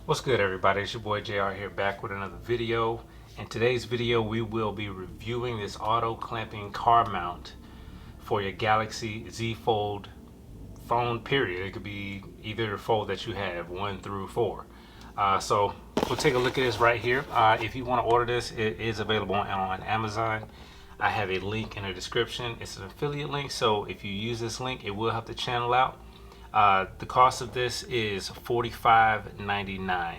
What's good, everybody? It's your boy JR here, back with another video. In today's video we will be reviewing this auto clamping car mount for your Galaxy Z Fold phone, period. It could be either fold that you have, 1 through 4. So we'll take a look at this right here. If you want to order this, it is available on Amazon. I have a link in the description. It's an affiliate link, so if you use this link, it will help the channel out. The cost of this is $45.99,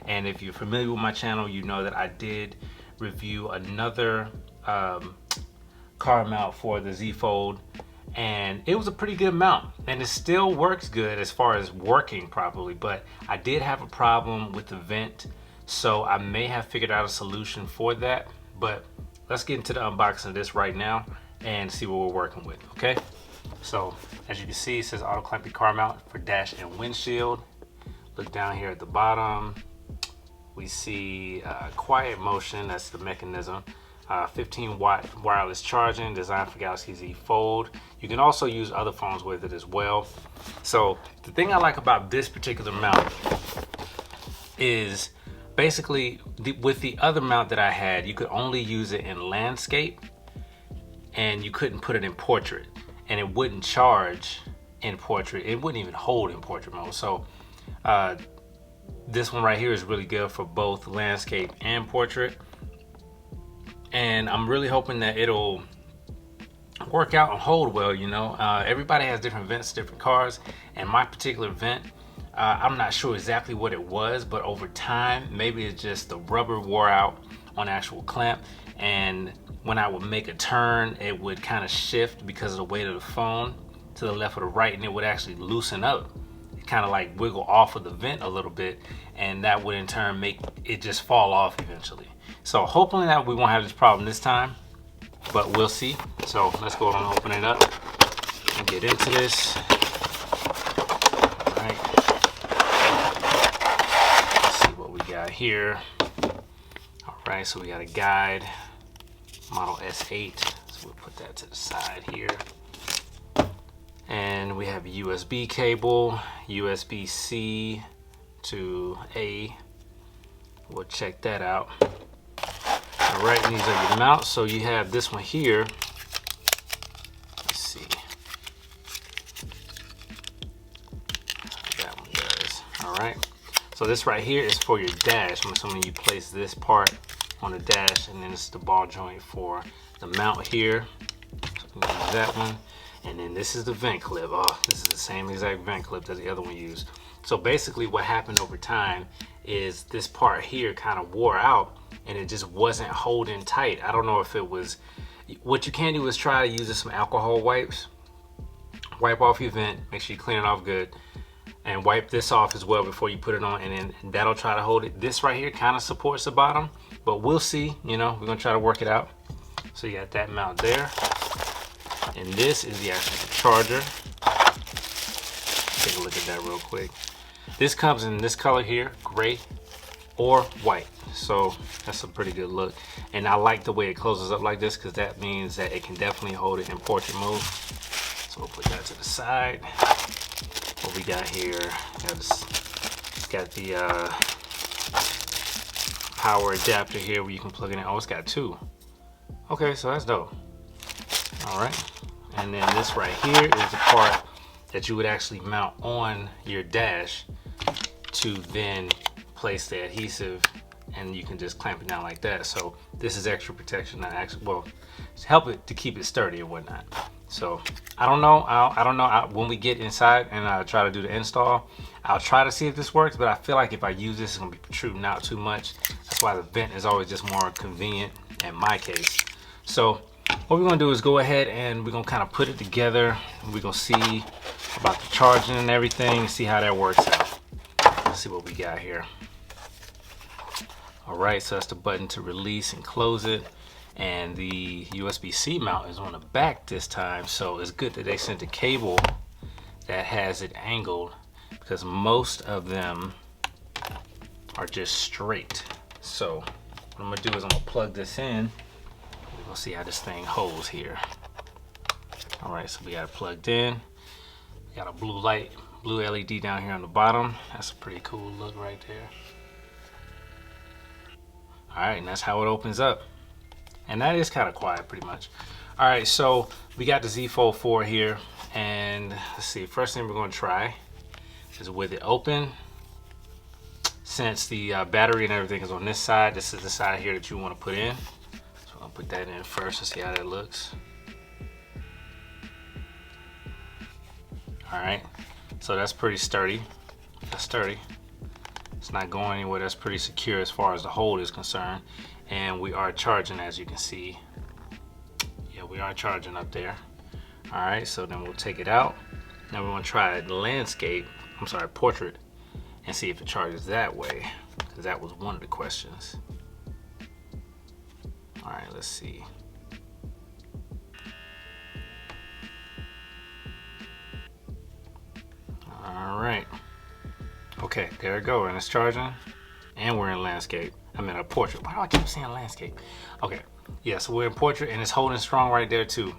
and if you're familiar with my channel, you know that I did review another car mount for the Z Fold, and it was a pretty good mount, and it still works good as far as working properly, but I did have a problem with the vent, so I may have figured out a solution for that. But let's get into the unboxing of this right now and see what we're working with, okay? So as you can see, it says auto clamping car mount for dash and windshield. Look down here at the bottom, we see quiet motion, that's the mechanism. 15-watt wireless charging, designed for Galaxy Z Fold. You can also use other phones with it as well. So the thing I like about this particular mount is basically with the other mount that I had, you could only use it in landscape and you couldn't put it in portrait, and it wouldn't charge in portrait. It wouldn't even hold in portrait mode. So this one right here is really good for both landscape and portrait, and I'm really hoping that it'll work out and hold well. You know, everybody has different vents, different cars, and my particular vent, I'm not sure exactly what it was, but over time, maybe it's just the rubber wore out on actual clamp, and when I would make a turn, it would kind of shift because of the weight of the phone to the left or the right, and it would actually loosen up, kind of like wiggle off of the vent a little bit, and that would in turn make it just fall off eventually. So hopefully that we won't have this problem this time, but we'll see. So let's go ahead and open it up and get into this. All right, let's see what we got here. All right, so we got a guide, model S8, so we'll put that to the side here. And we have a USB cable, USB-C to A. We'll check that out. All right, these are your mounts. So you have this one here. Let's see. That one does. All right. So this right here is for your dash. I'm assuming you place this part on the dash, and then this is the ball joint for the mount here. So use that one. And then this is the vent clip. Oh, this is the same exact vent clip that the other one used. So basically what happened over time is this part here kind of wore out and it just wasn't holding tight. I don't know if it was, what you can do is try to use some alcohol wipes. Wipe off your vent, make sure you clean it off good, and wipe this off as well before you put it on, and then that'll try to hold it. This right here kind of supports the bottom, but we'll see, you know, we're gonna try to work it out. So you got that mount there. And this is the actual charger. Take a look at that real quick. This comes in this color here, gray or white. So that's a pretty good look. And I like the way it closes up like this, because that means that it can definitely hold it in portrait mode. So we'll put that to the side. What we got here, got the power adapter here where you can plug it in. Oh, it's got 2. Okay, so that's dope. All right, and then this right here is the part that you would actually mount on your dash to then place the adhesive, and you can just clamp it down like that. So this is extra protection, not actually, well, help it to keep it sturdy and whatnot. So I don't know, I don't know when we get inside and I try to do the install, I'll try to see if this works, but I feel like if I use this, it's gonna be protruding out too much. That's why the vent is always just more convenient in my case. So what we're gonna do is go ahead and we're gonna kind of put it together. We're gonna see about the charging and everything, see how that works out. Let's see what we got here. All right, so that's the button to release and close it. And the USB-C mount is on the back this time, so it's good that they sent a cable that has it angled, because most of them are just straight. So what I'm gonna do is I'm gonna plug this in. We're gonna see how this thing holds here. All right, so we got it plugged in. We got a blue light blue LED down here on the bottom. That's a pretty cool look right there. All right, and that's how it opens up. And that is kind of quiet pretty much. All right, so we got the Z Fold 4 here, and let's see, first thing we're gonna try is with it open. Since the battery and everything is on this side, this is the side here that you wanna put in. So I'm gonna put that in first to see how that looks. All right, so that's pretty sturdy. That's sturdy. It's not going anywhere. That's pretty secure as far as the hold is concerned. And we are charging, as you can see. Yeah, we are charging up there. All right, so then we'll take it out. Now we're gonna try landscape, I'm sorry, portrait, and see if it charges that way, because that was one of the questions. All right, let's see. All right. Okay, there we go, and it's charging, and we're in landscape. I'm in a portrait. Why do I keep saying landscape? Okay, yeah, so we're in portrait, and it's holding strong right there too.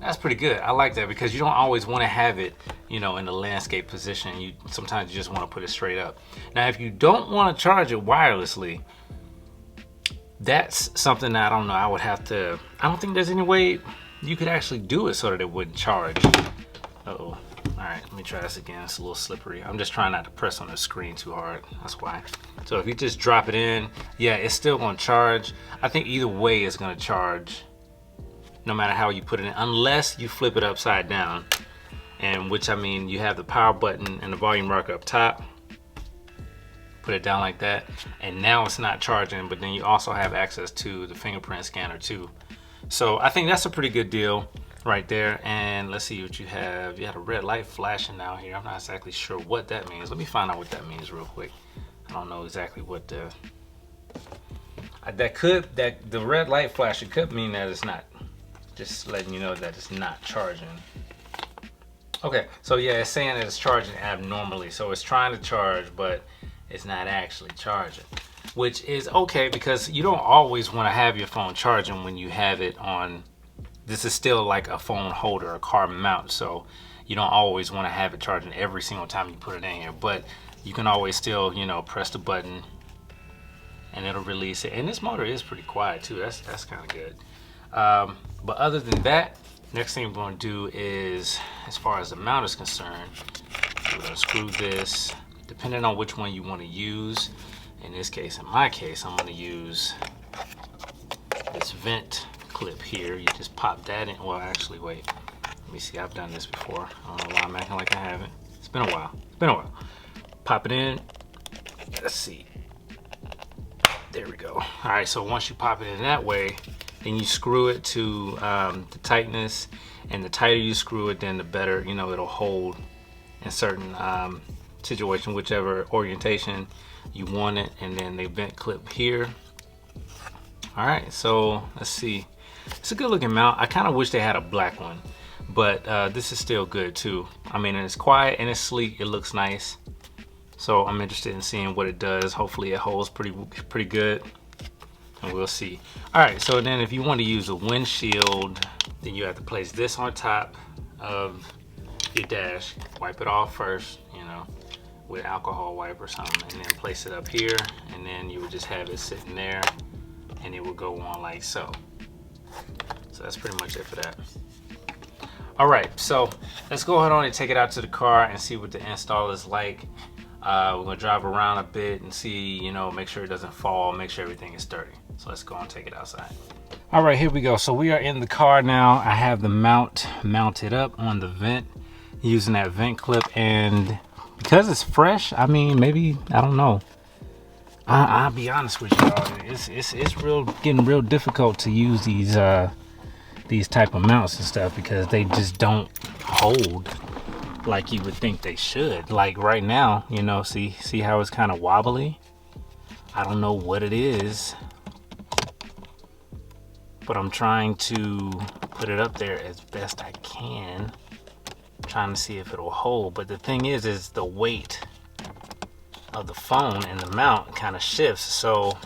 That's pretty good. I like that because you don't always want to have it, you know, in the landscape position. Sometimes you just want to put it straight up. Now, if you don't want to charge it wirelessly, that's something that I don't know. I would have to. I don't think there's any way you could actually do it so that it wouldn't charge. Uh-oh. All right, let me try this again. It's a little slippery. I'm just trying not to press on the screen too hard. That's why. So if you just drop it in, yeah, it's still gonna charge. I think either way it's gonna charge, no matter how you put it in, unless you flip it upside down. And which, I mean, you have the power button and the volume rocker up top. Put it down like that, and now it's not charging, but then you also have access to the fingerprint scanner too. So I think that's a pretty good deal right there. And let's see what you have. You had a red light flashing down here. I'm not exactly sure what that means. Let me find out what that means real quick. I don't know exactly what the the red light flash, it could mean that it's not, just letting you know that it's not charging. Okay, so yeah, it's saying that it's charging abnormally. So it's trying to charge, but it's not actually charging, which is okay because you don't always want to have your phone charging when you have it on. This is still like a phone holder, a car mount, so you don't always want to have it charging every single time you put it in here, but you can always still, you know, press the button and it'll release it. And this motor is pretty quiet too. That's kind of good. But other than that, next thing we're going to do is, as far as the mount is concerned, we're going to screw this, depending on which one you want to use. In this case, in my case, I'm going to use this vent clip here. You just pop that in. Well, actually, wait. Let me see. I've done this before. I don't know why I'm acting like I haven't. It's been a while. It's been a while. Pop it in. Let's see. There we go. All right. So once you pop it in that way, then you screw it to the tightness, and the tighter you screw it, then the better, you know, it'll hold in certain situation, whichever orientation you want it. And then the vent clip here. All right. So let's see. It's a good looking mount. I kind of wish they had a black one, but this is still good too. I mean, it's quiet and it's sleek. It looks nice. So I'm interested in seeing what it does. Hopefully it holds pretty good, and we'll see. All right, so then if you want to use a windshield, then you have to place this on top of your dash. Wipe it off first, you know, with alcohol wipe or something, and then place it up here, and then you would just have it sitting there, and it will go on like so. So that's pretty much it for that. All right, so let's go ahead on and take it out to the car and see what the install is like. We're gonna drive around a bit and see, you know, make sure it doesn't fall, make sure everything is sturdy. So let's go and take it outside. All right, here we go. So we are in the car now. I have the mount mounted up on the vent using that vent clip, and because it's fresh, I mean, maybe, I don't know. I'll be honest with y'all, it's getting real difficult to use these type of mounts and stuff because they just don't hold like you would think they should. Like right now, you know, see how it's kind of wobbly? I don't know what it is, but I'm trying to put it up there as best I can, trying to see if it'll hold. But the thing is the weight of the phone and the mount kind of shifts. So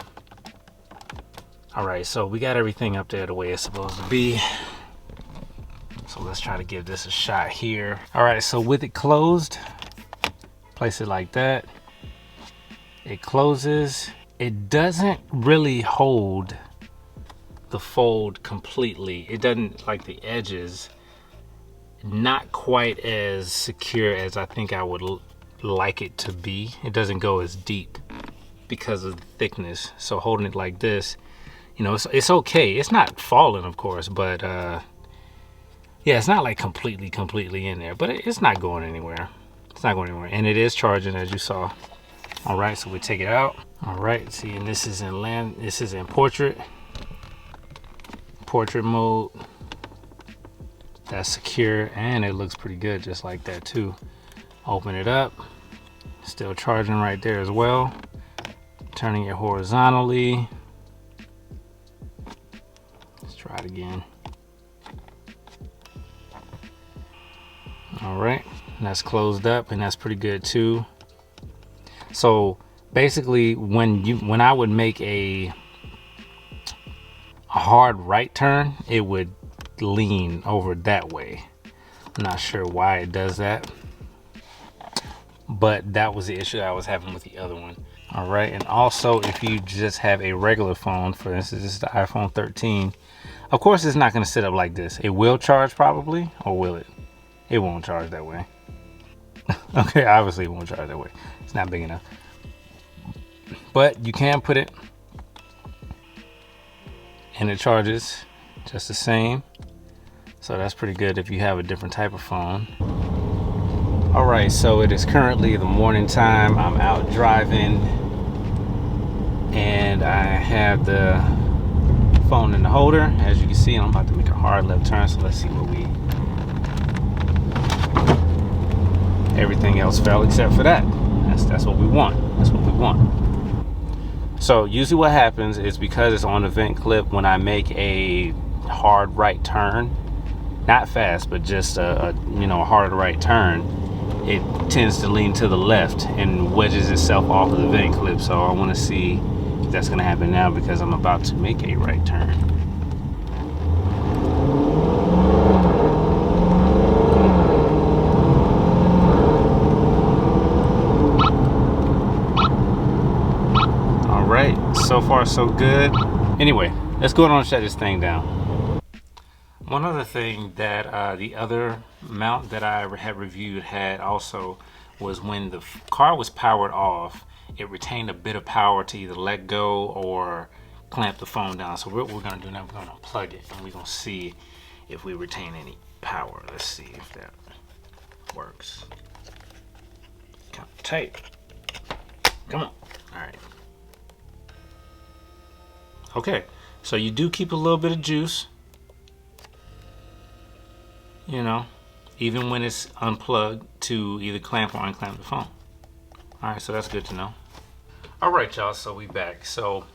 all right, so we got everything up there the way it's supposed to be. So let's try to give this a shot here. All right, so with it closed, place it like that. It closes. It doesn't really hold the fold completely. It doesn't, like the edges, not quite as secure as I think I would like it to be. It doesn't go as deep because of the thickness. So holding it like this, you know, it's okay. It's not falling, of course, but yeah, it's not like completely in there, but it's not going anywhere. It's not going anywhere, and it is charging, as you saw. All right, so we take it out. All right, see, and this is in portrait mode. That's secure, and it looks pretty good just like that too. Open it up, still charging right there as well. Turning it horizontally. Let's try it again. All right, and that's closed up, and that's pretty good too. So basically, when I would make a hard right turn, it would lean over that way. I'm not sure why it does that, but that was the issue I was having with the other one. All right, and also if you just have a regular phone, for instance, this is the iPhone 13, of course it's not going to sit up like this. It will charge probably, or will it? It won't charge that way. Okay, obviously it won't charge that way. It's not big enough. But you can put it, and it charges just the same. So that's pretty good if you have a different type of phone. All right, so it is currently the morning time. I'm out driving, and I have the phone in the holder. As you can see, I'm about to make a hard left turn, so let's see what everything else fell except for that. That's what we want. That's what we want. So usually what happens is, because it's on the vent clip, when I make a hard right turn, not fast, but just a hard right turn, it tends to lean to the left and wedges itself off of the vent clip. So I want to see if that's going to happen now, because I'm about to make a right turn. All right, so far so good. Anyway, let's go on and shut this thing down. One other thing that the other mount that I had reviewed had also was, when the car was powered off, it retained a bit of power to either let go or clamp the phone down. So what we're going to do now, we're going to unplug it, and we're going to see if we retain any power. Let's see if that works. Kind of tight. Come on. All right. Okay, so you do keep a little bit of juice, you know, even when it's unplugged, to either clamp or unclamp the phone. All right, so that's good to know. All right, y'all, so we back. So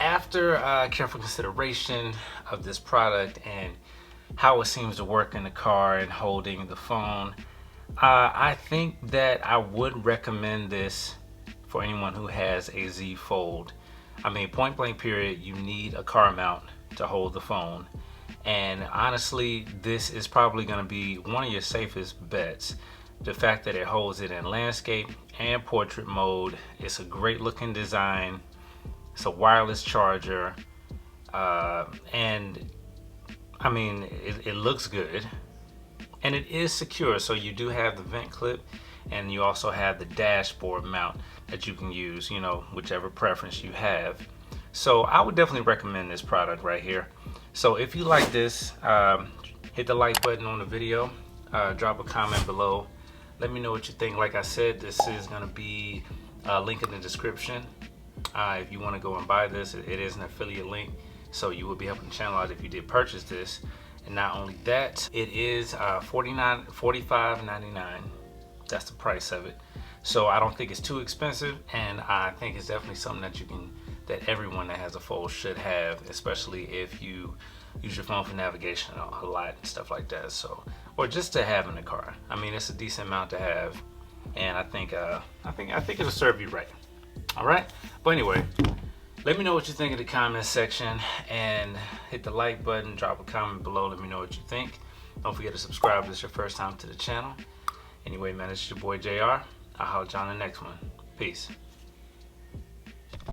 after careful consideration of this product and how it seems to work in the car and holding the phone, I think that I would recommend this for anyone who has a Z Fold. I mean, point blank period, you need a car mount to hold the phone. And honestly, this is probably going to be one of your safest bets. The fact that it holds it in landscape and portrait mode. It's a great looking design. It's a wireless charger. And I mean, it looks good. And it is secure. So you do have the vent clip, and you also have the dashboard mount that you can use, you know, whichever preference you have. So I would definitely recommend this product right here. So if you like this, hit the like button on the video, drop a comment below. Let me know what you think. Like I said, this is gonna be a link in the description. If you wanna go and buy this, it is an affiliate link. So you will be helping the channel out if you did purchase this. And not only that, it is $45.99. That's the price of it. So I don't think it's too expensive, and I think it's definitely something that everyone that has a Fold should have, especially if you use your phone for navigation a lot and stuff like that. So, or just to have in the car. I mean, it's a decent amount to have, and I think it'll serve you right. All right. But anyway, let me know what you think in the comment section, and hit the like button, drop a comment below. Let me know what you think. Don't forget to subscribe if this is your first time to the channel. Anyway, man, it's your boy JR. I'll holler at you on the next one. Peace.